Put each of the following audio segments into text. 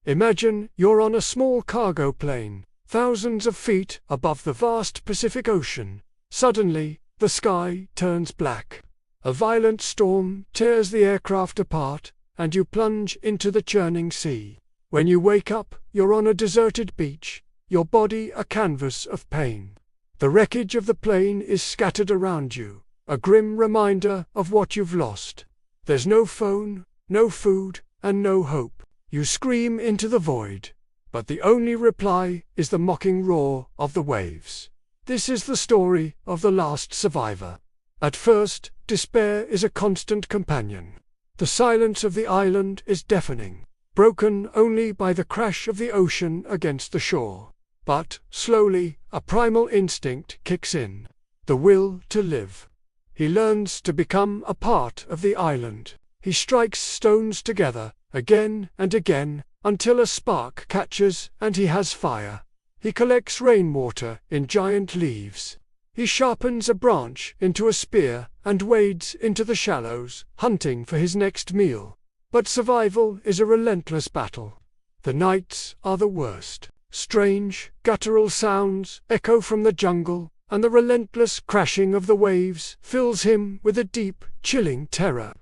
Imagine you're on a small cargo plane, thousands of feet above the vast Pacific Ocean. Suddenly, the sky turns black. A violent storm tears the aircraft apart, and you plunge into the churning sea. When you wake up, you're on a deserted beach, your body a canvas of pain. The wreckage of the plane is scattered around you, a grim reminder of what you've lost. There's no phone, no food, and no hope. You scream into the void, but the only reply is the mocking roar of the waves. This is the story of the last survivor. At first, despair is a constant companion. The silence of the island is deafening, broken only by the crash of the ocean against the shore. But, slowly, a primal instinct kicks in, the will to live. He learns to become a part of the island. He strikes stones together, again and again, until a spark catches and he has fire. He collects rainwater in giant leaves. He sharpens a branch into a spear and wades into the shallows, hunting for his next meal. But survival is a relentless battle. The nights are the worst. Strange, guttural sounds echo from the jungle, and the relentless crashing of the waves fills him with a deep, chilling terror.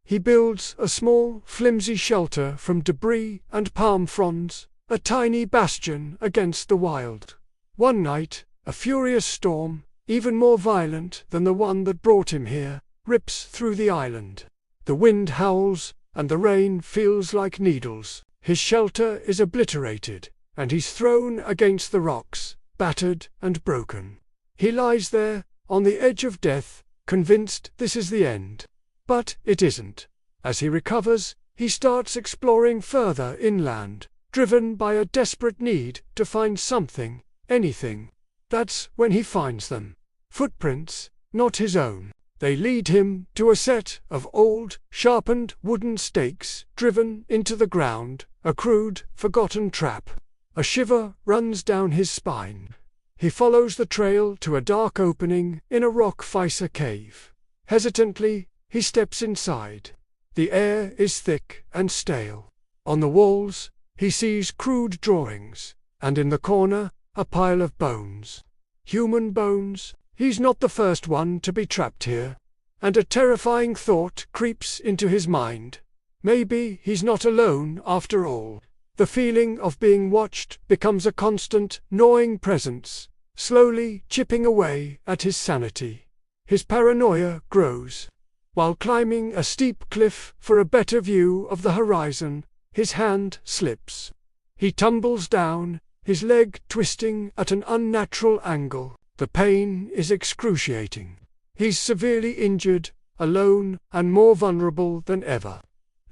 He builds a small, flimsy shelter from debris and palm fronds, a tiny bastion against the wild. One night, a furious storm, even more violent than the one that brought him here, rips through the island. The wind howls, and the rain feels like needles. His shelter is obliterated, and he's thrown against the rocks, battered and broken. He lies there, on the edge of death, convinced this is the end. But it isn't. As he recovers, he starts exploring further inland, driven by a desperate need to find something, anything. That's when he finds them. Footprints, not his own. They lead him to a set of old, sharpened wooden stakes driven into the ground, a crude, forgotten trap. A shiver runs down his spine. He follows the trail to a dark opening in a rock face cave. Hesitantly, he steps inside. The air is thick and stale. On the walls, he sees crude drawings, and in the corner, a pile of bones. Human bones. He's not the first one to be trapped here. And a terrifying thought creeps into his mind. Maybe he's not alone after all. The feeling of being watched becomes a constant, gnawing presence, slowly chipping away at his sanity. His paranoia grows. While climbing a steep cliff for a better view of the horizon, his hand slips. He tumbles down, his leg twisting at an unnatural angle. The pain is excruciating. He's severely injured, alone, and more vulnerable than ever.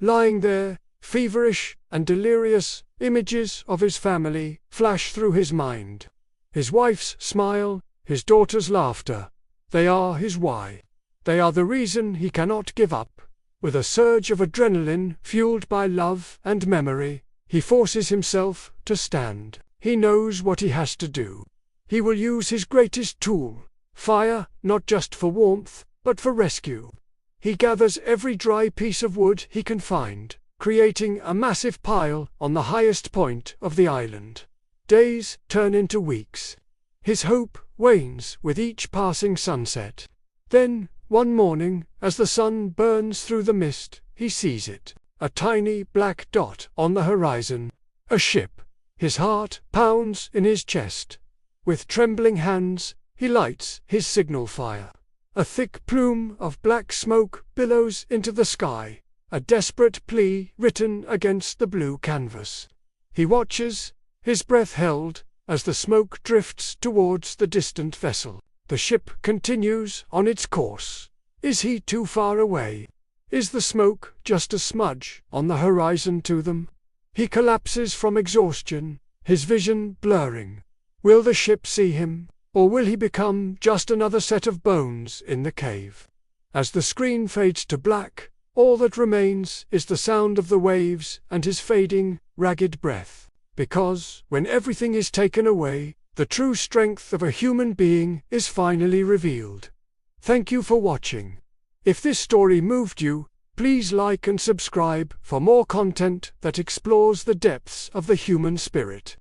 Lying there, feverish and delirious, images of his family flash through his mind. His wife's smile, his daughter's laughter. They are his why. They are the reason he cannot give up. With a surge of adrenaline fueled by love and memory, he forces himself to stand. He knows what he has to do. He will use his greatest tool, fire, not just for warmth, but for rescue. He gathers every dry piece of wood he can find, creating a massive pile on the highest point of the island. Days turn into weeks. His hope wanes with each passing sunset. Then, one morning, as the sun burns through the mist, he sees it, a tiny black dot on the horizon. A ship. His heart pounds in his chest. With trembling hands, he lights his signal fire. A thick plume of black smoke billows into the sky, a desperate plea written against the blue canvas. He watches, his breath held, as the smoke drifts towards the distant vessel. The ship continues on its course. Is he too far away? Is the smoke just a smudge on the horizon to them? He collapses from exhaustion, his vision blurring. Will the ship see him, or will he become just another set of bones in the cave? As the screen fades to black, all that remains is the sound of the waves and his fading, ragged breath. Because, when everything is taken away, the true strength of a human being is finally revealed. Thank you for watching. If this story moved you, Please like and subscribe for more content that explores the depths of the human spirit.